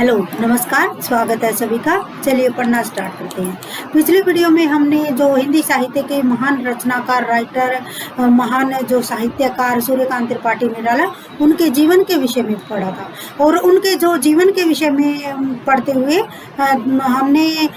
Hello नमस्कार, स्वागत है सभी का। चलिए पढ़ना स्टार्ट करते हैं। पिछले वीडियो में हमने जो हिंदी साहित्य के महान रचनाकार, राइटर, महान जो साहित्यकार सूर्यकांत त्रिपाठी निराला, उनके जीवन के विषय में पढ़ा था। और उनके जो जीवन के विषय में पढ़ते हुए हमने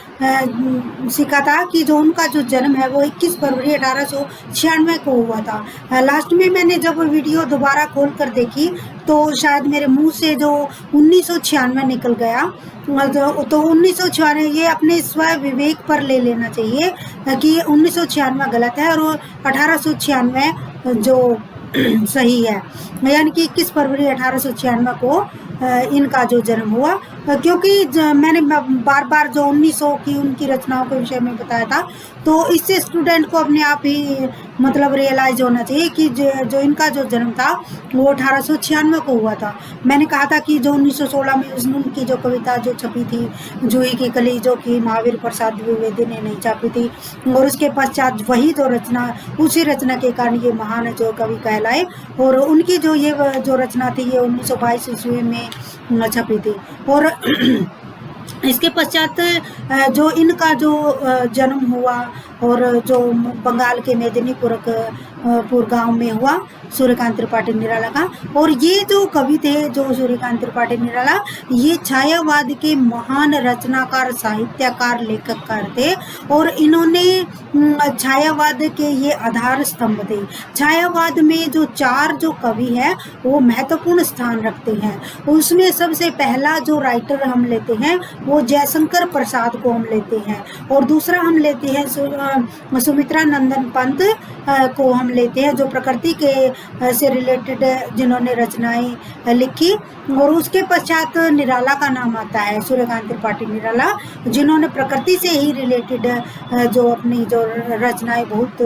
सीखा था कि जो उनका जो जन्म है वो 21 फरवरी 1896 को हुआ था। लास्ट में मैंने जब वीडियो दोबारा खोल कर देखी तो शायद मेरे मुंह से जो 1996 निकल गया, तो 1996 ये अपने स्व विवेक पर ले लेना चाहिए कि 1996 गलत है और 1896 जो सही है, यानी कि 21 फरवरी 1896 को इनका जो जन्म हुआ। क्योंकि मैंने बार बार जो 1900 की उनकी रचनाओं के विषय में बताया था, तो इससे स्टूडेंट को अपने आप ही मतलब रियलाइज होना चाहिए कि जो इनका जो जन्म था वो 1896 को हुआ था। मैंने कहा था कि जो 1916 में उनकी जो कविता जो छपी थी, जूही की कली, जो कि महावीर प्रसाद द्विवेदी ने नहीं छापी थी, और उसके पश्चात वही जो रचना, उसी रचना के कारण ये महान जो कवि कहलाए। और उनकी जो ये जो रचना थी ये 1922 ईस्वी में छपी थी। और इसके पश्चात जो इनका जो जन्म हुआ और जो बंगाल के मेदिनीपुर गांव में हुआ सूर्यकांत त्रिपाठी निराला का। और ये जो कवि थे जो सूर्यकांत त्रिपाठी निराला, ये छायावाद के महान रचनाकार, साहित्यकार, लेखककार थे। और इन्होंने छायावाद के ये आधार स्तंभ थे। छायावाद में जो चार जो कवि है वो महत्वपूर्ण स्थान रखते हैं। उसमें सबसे पहला जो राइटर हम लेते हैं वो जयशंकर प्रसाद को हम लेते हैं, और दूसरा हम लेते हैं सुमित्रा नंदन पंत को हम लेते हैं, जो प्रकृति के से रिलेटेड जिन्होंने रचनाएं लिखी। और उसके पश्चात निराला का नाम आता है, सूर्यकांत त्रिपाठी निराला, जिन्होंने प्रकृति से ही रिलेटेड जो अपनी जो रचनाएं बहुत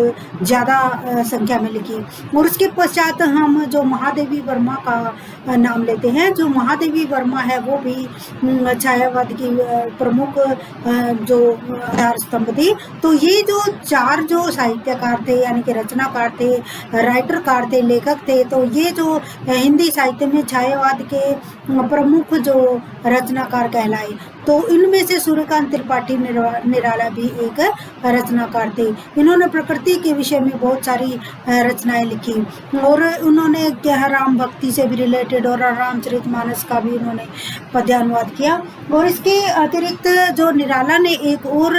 ज़्यादा संख्या में लिखी। और उसके पश्चात हम जो महादेवी वर्मा का नाम लेते हैं। जो महादेवी वर्मा है वो भी छायावाद की प्रमुख जो आधार स्तंभ थी। तो ये जो चार जो साहित्यकार थे, यानी कि रचनाकार थे, राइटरकार थे, लेखक थे, तो ये जो हिंदी साहित्य में छायावाद के प्रमुख जो रचनाकार कहलाए। तो इनमें से सूर्यकांत त्रिपाठी निराला भी एक रचनाकार थे। इन्होंने प्रकृति के विषय में बहुत सारी रचनाएं लिखी, और उन्होंने राम भक्ति से भी रिलेटेड और रामचरितमानस का भी उन्होंने पद्यानुवाद किया। और इसके अतिरिक्त जो निराला ने एक और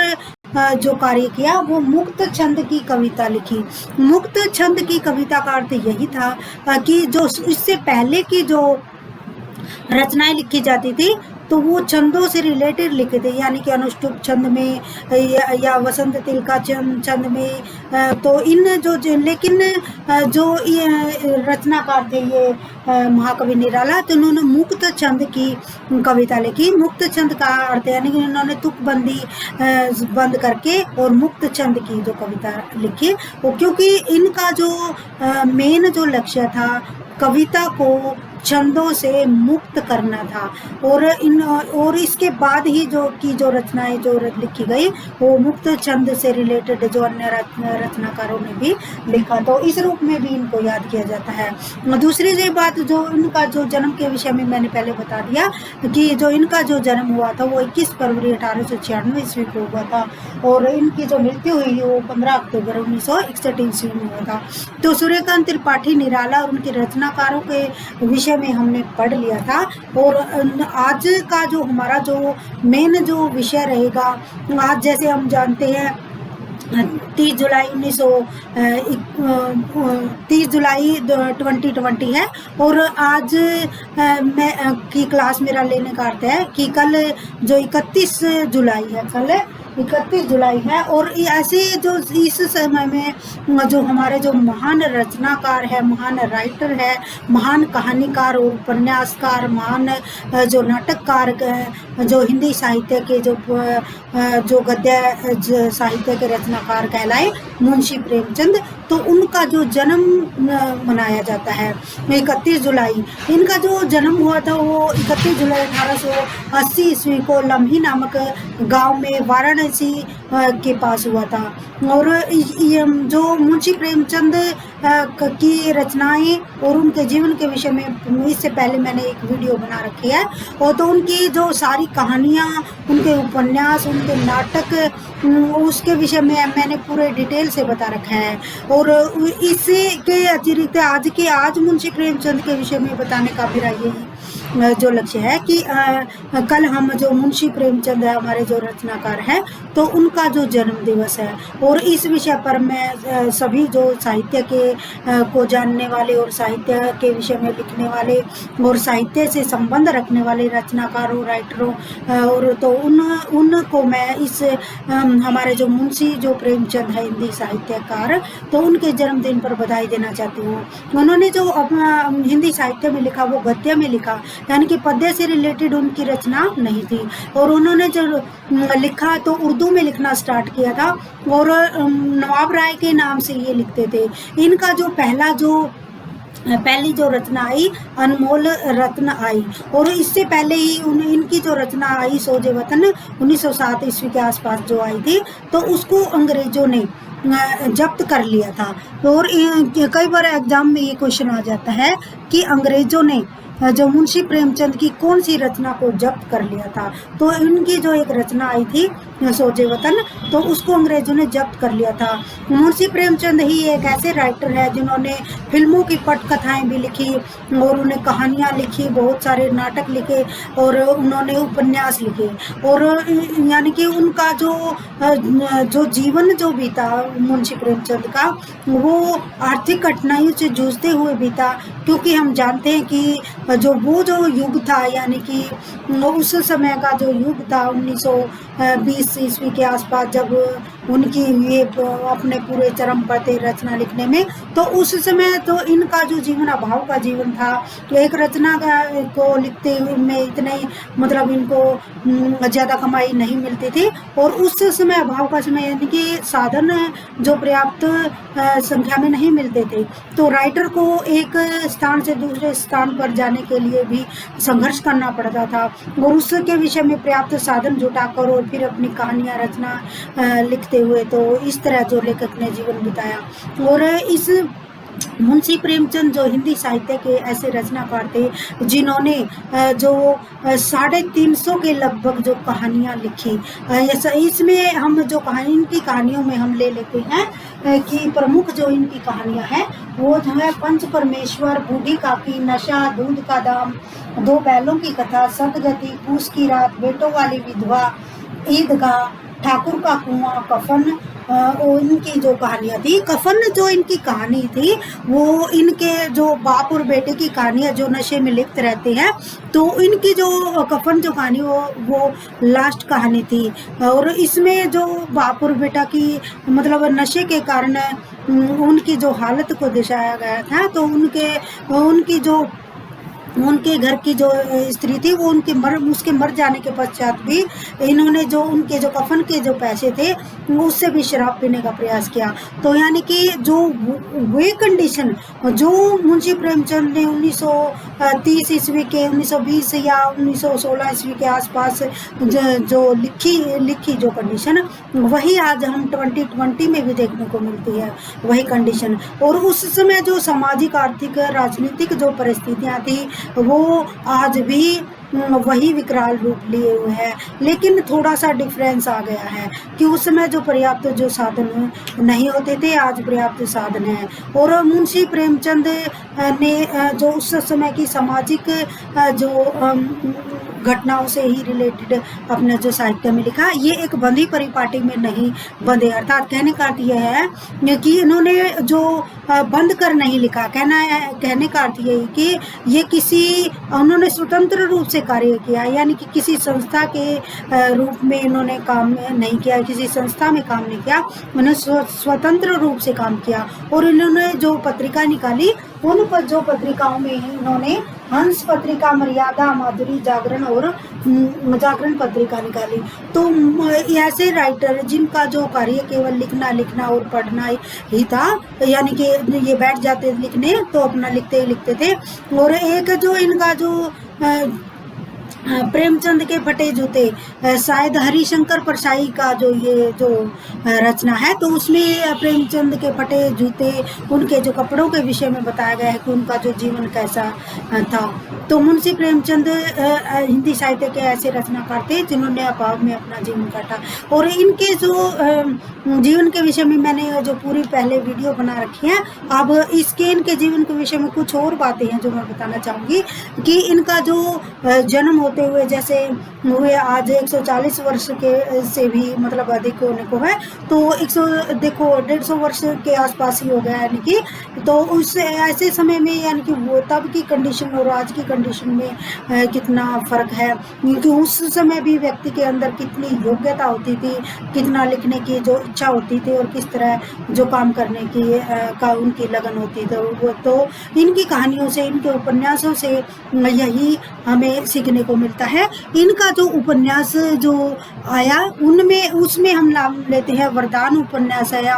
जो कार्य किया वो मुक्त छंद की कविता लिखी। मुक्त छंद की कविता का अर्थ यही था कि जो इससे पहले की जो रचनाएं लिखी जाती थी तो वो छंदों से रिलेटेड लिखे थे, यानी कि अनुष्टुप छंद में या वसंत तिलका छंद में। तो इन जो लेकिन जो रचनाकार थे ये महाकवि निराला, तो उन्होंने मुक्त छंद की कविता लिखी। मुक्त छंद का अर्थ यानी कि उन्होंने तुकबंदी बंद करके और मुक्त छंद की जो कविता लिखी, वो क्योंकि इनका जो मेन जो लक्ष्य था कविता को छंदों से मुक्त करना था। और इसके बाद ही जो रचनाएं जो लिखी गई वो मुक्त छंद से रिलेटेड जो अन्य रचनाकारों ने भी लिखा, तो इस रूप में भी इनको याद किया जाता है। दूसरी जो बात, जो इनका जो जन्म के विषय में मैंने पहले बता दिया कि जो इनका जो जन्म हुआ था वो 21 फरवरी 1896 ईस्वी को हुआ था, और इनकी जो मृत्यु हुई वो 15 अक्टूबर 1961 ईस्वी में हुआ था। तो सूर्यकांत त्रिपाठी निराला और उनके रचनाकारों के विषय में हमने पढ़ लिया था। और आज का जो हमारा जो मेन जो विषय रहेगा, आज जैसे हम जानते हैं 30 जुलाई 2020 है, और आज मैं की क्लास मेरा लेने का अर्थ है कि कल जो 31 जुलाई है, कल 31 जुलाई है। और ऐसे जो इस समय में जो हमारे जो महान रचनाकार है, महान राइटर है, महान कहानीकार और उपन्यासकार, महान जो नाटककार, जो हिंदी साहित्य के जो गद्य साहित्य के रचनाकार कहलाए, मुंशी प्रेमचंद, तो उनका जो जन्म मनाया जाता है 31 जुलाई। इनका जो जन्म हुआ था वो 31 जुलाई 1880 ईस्वी को लम्ही नामक गांव में वाराणसी के पास हुआ था। और ये जो मुंशी प्रेमचंद की रचनाएं और उनके जीवन के विषय में इससे पहले मैंने एक वीडियो बना रखी है, और तो उनकी जो सारी कहानियाँ, उनके उपन्यास, उनके नाटक, उसके विषय में मैंने पूरे डिटेल से बता रखा है। और इसके अतिरिक्त आज मुंशी प्रेमचंद के विषय में बताने का मेरा यही जो लक्ष्य है कि कल हम जो मुंशी प्रेमचंद है, हमारे जो रचनाकार हैं, तो उनका जो जन्म दिवस है, और इस विषय पर मैं सभी जो साहित्य के को जानने वाले और साहित्य के विषय में लिखने वाले और साहित्य से संबंध रखने वाले रचनाकारों, राइटरों, और तो उनको मैं इस हमारे जो मुंशी जो प्रेमचंद है हिंदी साहित्यकार, तो उनके जन्मदिन पर बधाई देना चाहती हूँ। उन्होंने जो हिंदी साहित्य में लिखा वो गद्य में लिखा, यानी कि पद्य से रिलेटेड उनकी रचना नहीं थी। और उन्होंने जो लिखा तो उर्दू में लिखना स्टार्ट किया था, और नवाब राय के नाम से ये लिखते थे। इनका जो पहली जो रचना आई अनमोल रत्न आई, और इससे पहले ही इनकी जो रचना आई सोजे वतन 1907 ईस्वी के आसपास जो आई थी, तो उसको अंग्रेजों ने जब्त कर लिया था। और कई बार एग्जाम में ये क्वेश्चन आ जाता है कि अंग्रेजों ने जो मुंशी प्रेमचंद की कौन सी रचना को जब्त कर लिया था। तो इनकी जो एक रचना आई थी सोजे वतन, तो उसको अंग्रेजों ने जब्त कर लिया था। मुंशी प्रेमचंद ही एक ऐसे राइटर है जिन्होंने फिल्मों की पटकथाएं भी लिखी, और उन्हें कहानियां लिखी, बहुत सारे नाटक लिखे, और उन्होंने उपन्यास लिखे। और यानी कि उनका जो जीवन जो बीता मुंशी प्रेमचंद का, वो आर्थिक कठिनाइयों से जूझते हुए बीता, क्योंकि हम जानते हैं कि जो युग था, यानी कि उस समय का जो युग था 1920 ईस्वी के आसपास, जब उनकी ये अपने पूरे चरम पर थे रचना लिखने में, तो उस समय तो इनका जो जीवन अभाव का जीवन था। तो एक रचना को लिखते हुए में इतने मतलब इनको ज़्यादा कमाई नहीं मिलती थी, और उस समय अभाव का समय, यानी कि साधन जो पर्याप्त संख्या में नहीं मिलते थे, तो राइटर को एक स्थान से दूसरे स्थान पर जाने के लिए भी संघर्ष करना पड़ता था, और उसके विषय में पर्याप्त साधन जुटाकर और फिर अपनी कहानियाँ रचना लिखते हुए, तो इस तरह जो लेखक ने जीवन बिताया। और इस मुंशी प्रेमचंद जो हिंदी साहित्य के ऐसे रचनाकार थे जिन्होंने जो 350 के लगभग जो कहानियाँ लिखी, इसमें हम जो इनकी कहानियों में हम ले लेते हैं कि प्रमुख जो इनकी कहानियाँ हैं वो जो है पंच परमेश्वर, बूढ़ी काकी, नशा, दूध का दाम, दो बैलों की कथा, सतगति, पूस की रात, बेटों वाली विधवा, ईदगाह, ठाकुर का कुआं, कफन, और इनकी जो कहानियाँ थी। कफन जो इनकी कहानी थी वो इनके जो बाप और बेटे की कहानियाँ जो नशे में लिप्त रहते हैं, तो इनकी जो कफन जो कहानी वो लास्ट कहानी थी। और इसमें जो बाप और बेटा की मतलब नशे के कारण उनकी जो हालत को दर्शाया गया था, तो उनके घर की जो स्त्री थी वो उसके मर जाने के पश्चात भी इन्होंने जो उनके जो कफन के जो पैसे थे उससे भी शराब पीने का प्रयास किया। तो यानी कि जो वे कंडीशन जो मुंशी प्रेमचंद ने 1930 ईस्वी के 1920 या 1916 ईस्वी के आसपास जो लिखी जो कंडीशन, वही आज हम 2020 में भी देखने को मिलती है, वही कंडीशन। और उस समय जो सामाजिक, आर्थिक, राजनीतिक जो परिस्थितियाँ थी वो आज भी वही विकराल रूप लिए हुए है, लेकिन थोड़ा सा डिफरेंस आ गया है कि उस समय जो पर्याप्त जो साधन नहीं होते थे, आज पर्याप्त साधन है। और मुंशी प्रेमचंद ने जो उस समय की सामाजिक जो घटनाओं से ही रिलेटेड अपना जो साहित्य में लिखा, ये एक बंधी परिपाटी में नहीं बंधे, अर्थात कहने का अर्थ यह है कि इन्होंने जो बंद कर नहीं लिखा, कहने का अर्थ यही कि ये उन्होंने स्वतंत्र रूप से कार्य किया, यानी कि किसी संस्था के रूप में इन्होंने काम नहीं किया, किसी संस्था में काम नहीं किया, उन्होंने स्वतंत्र रूप से काम किया। और इन्होंने जो पत्रिका निकाली, उन पर जो पत्रिकाओं में इन्होंने हंस पत्रिका, मर्यादा, माधुरी, जागरण और जागरण पत्रिका निकाली। तो ऐसे राइटर जिनका जो कार्य केवल लिखना और पढ़ना ही था, यानी कि ये बैठ जाते लिखने तो अपना लिखते ही लिखते थे। और एक जो इनका जो प्रेमचंद के फटे जूते, शायद हरिशंकर परसाई का जो ये जो रचना है, तो उसमें प्रेमचंद के फटे जूते, उनके जो कपड़ों के विषय में बताया गया है कि उनका जो जीवन कैसा था। तो मुंशी प्रेमचंद हिंदी साहित्य के ऐसे रचनाकार थे जिन्होंने अभाव में अपना जीवन काटा। और इनके जो जीवन के विषय में मैंने जो पूरी पहले वीडियो बना रखी है। अब इनके जीवन के विषय में कुछ और बातें हैं जो मैं बताना चाहूँगी कि इनका जो जन्म होते हुए जैसे हुए आज 140 वर्ष के से भी मतलब अधिक होने को है, तो 150 वर्ष के आसपास ही हो गया, यानी कि तो उस ऐसे समय में यानी कि वो तब की कंडीशन और आज की कंडीशन में कितना फ़र्क है, क्योंकि उस समय भी व्यक्ति के अंदर कितनी योग्यता होती थी, कितना लिखने की जो इच्छा होती थी और किस तरह जो काम करने की का उनकी लगन होती थी। तो इनकी कहानियों से, इनके उपन्यासों से यही हमें सीखने को मिलता है। इनका जो उपन्यास जो आया उसमें हम नाम लेते हैं वरदान उपन्यास आया,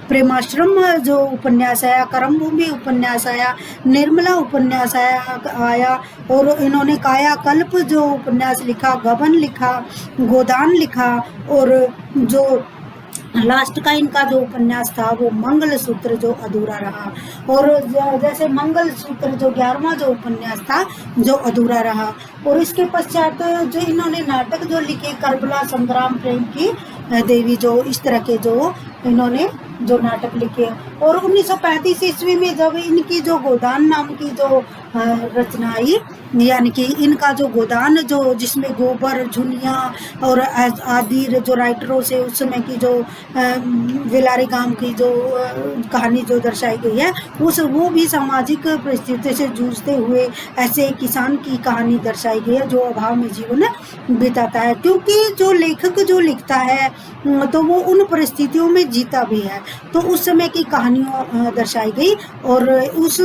प्रेमाश्रम जो उपन्यास आया, करमभूमि उपन्यास आया, निर्मला उपन्यास आया और इन्होंने कायाकल्प जो उपन्यास लिखा, गबन लिखा, गोदान लिखा और जो लास्ट का इनका जो उपन्यास था वो मंगलसूत्र जो अधूरा रहा। और जैसे मंगलसूत्र जो 11वां जो उपन्यास था जो अधूरा रहा। और इसके पश्चात जो इन्होंने नाटक जो लिखे, करबला संग्राम, प्रेम की देवी, जो इस तरह के जो इन्होंने जो नाटक लिखे। और 1935 ईस्वी में जब इनकी जो गोदान नाम की जो रचना आई, यानी कि इनका जो गोदान जो जिसमें गोबर, झुनिया और आदि जो राइटरों से उस समय की जो वेलारी गांव की जो कहानी जो दर्शाई गई है, वो भी सामाजिक परिस्थिति से जूझते हुए ऐसे किसान की कहानी दर्शाई गई है जो अभाव में जीवन बिताता है। क्योंकि जो लेखक जो लिखता है तो वो उन परिस्थितियों में जीता भी है, तो उस समय की कहानियाँ दर्शाई गई और उस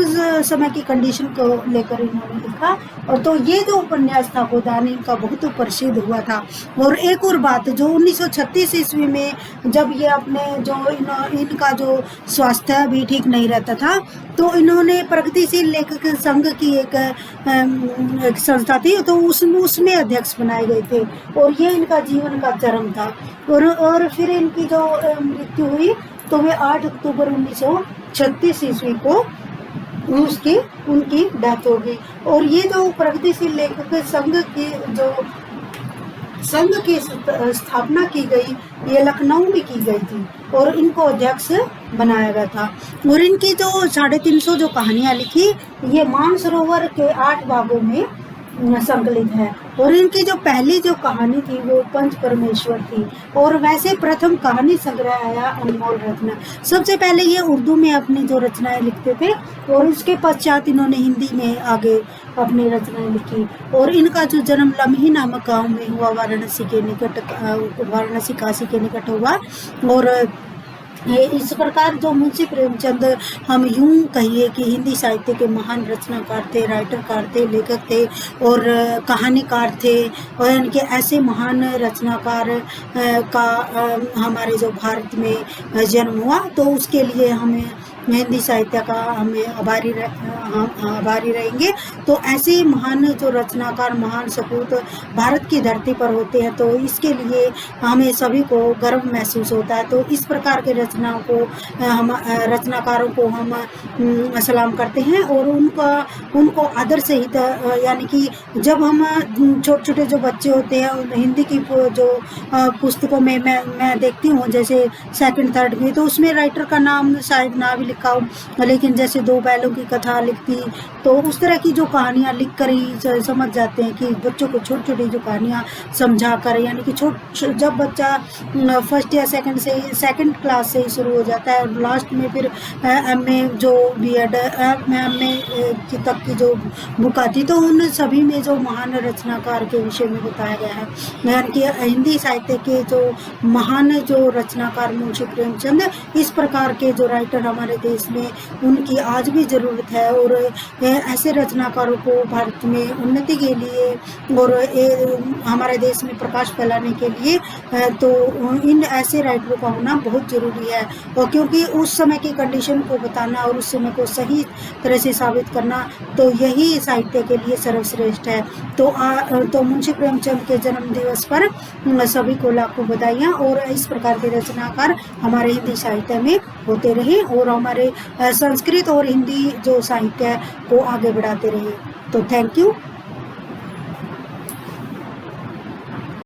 समय की कंडीशन को लेकर इन्होंने लिखा। और तो ये जो उपन्यास था गोदान इनका बहुत प्रसिद्ध हुआ था। और एक और बात, जो 1936 ईस्वी में जब ये अपने जो इनका जो स्वास्थ्य भी ठीक नहीं रहता था, तो इन्होंने प्रगतिशील लेखक संघ की एक संस्था थी, तो उसमें अध्यक्ष बनाए गए थे और ये इनका जीवन का चरम था। और फिर इनकी जो मृत्यु हुई तो वे 8 अक्टूबर 1936 ईस्वी को उनकी डेथ हो गई। और ये जो प्रगतिशील लेखक संघ की स्थापना की गई, ये लखनऊ में की गई थी और इनको अध्यक्ष बनाया गया था। और इनकी जो 350 जो कहानियाँ लिखी, ये मानसरोवर के 8 भागों में संकलित है। और इनकी जो पहली जो कहानी थी वो पंच परमेश्वर थी। और वैसे प्रथम कहानी संग्रह आया अनमोल रत्न। सबसे पहले ये उर्दू में अपनी जो रचनाएं लिखते थे और उसके पश्चात इन्होंने हिंदी में आगे अपनी रचनाएं लिखी। और इनका जो जन्म लम्ही नामक गाँव में हुआ, वाराणसी काशी के निकट हुआ। और इस प्रकार जो मुंशी प्रेमचंद हम यूं कहिए कि हिंदी साहित्य के महान रचनाकार थे, राइटरकार थे, लेखक थे और कहानीकार थे। और इनके ऐसे महान रचनाकार का हमारे जो भारत में जन्म हुआ, तो उसके लिए हमें हिंदी साहित्य का हमें आभारी रहेंगे। तो ऐसे महान जो रचनाकार, महान सपूत भारत की धरती पर होते हैं, तो इसके लिए हमें सभी को गर्व महसूस होता है। तो इस प्रकार के रचनाओं को रचनाकारों को हम सलाम करते हैं और उनको आदर सहित, यानी कि जब हम छोटे छोटे जो बच्चे होते हैं हिंदी की जो पुस्तकों में मैं देखती हूँ, जैसे 2nd 3rd में, तो उसमें राइटर का नाम शायद ना भी लिखा हो, लेकिन जैसे 2 बैलों की कथा लिखती, तो उस तरह की जो कहानियाँ लिख कर ही समझ जाते हैं कि बच्चों को छोटी छोटी जो कहानियाँ समझा कर, यानी कि जब बच्चा 1st या 2nd क्लास से ही शुरू हो जाता है और लास्ट में फिर MA जो BEd MA तक की जो बुक आती, तो उन सभी में जो महान रचनाकार के विषय में बताया गया है। यानी कि हिंदी साहित्य के जो महान जो रचनाकार मुंशी प्रेमचंद, इस प्रकार के जो राइटर हमारे देश में उनकी आज भी ज़रूरत है। और ऐसे रचनाकारों को भारत में उन्नति के लिए और हमारे देश में प्रकाश फैलाने के लिए तो इन ऐसे राइटरों का होना बहुत ज़रूरी है। और क्योंकि उस समय की कंडीशन को बताना और उस समय को सही तरह से साबित करना, तो यही साहित्य के लिए सर्वश्रेष्ठ है। तो मुंशी प्रेमचंद के जन्म दिवस पर सभी को लाखों बधाइयाँ, और इस प्रकार के रचनाकार हमारे हिंदी साहित्य में होते रहे और हमारे संस्कृत और हिंदी जो साहित्य को आगे बढ़ाते रहे। तो थैंक यू।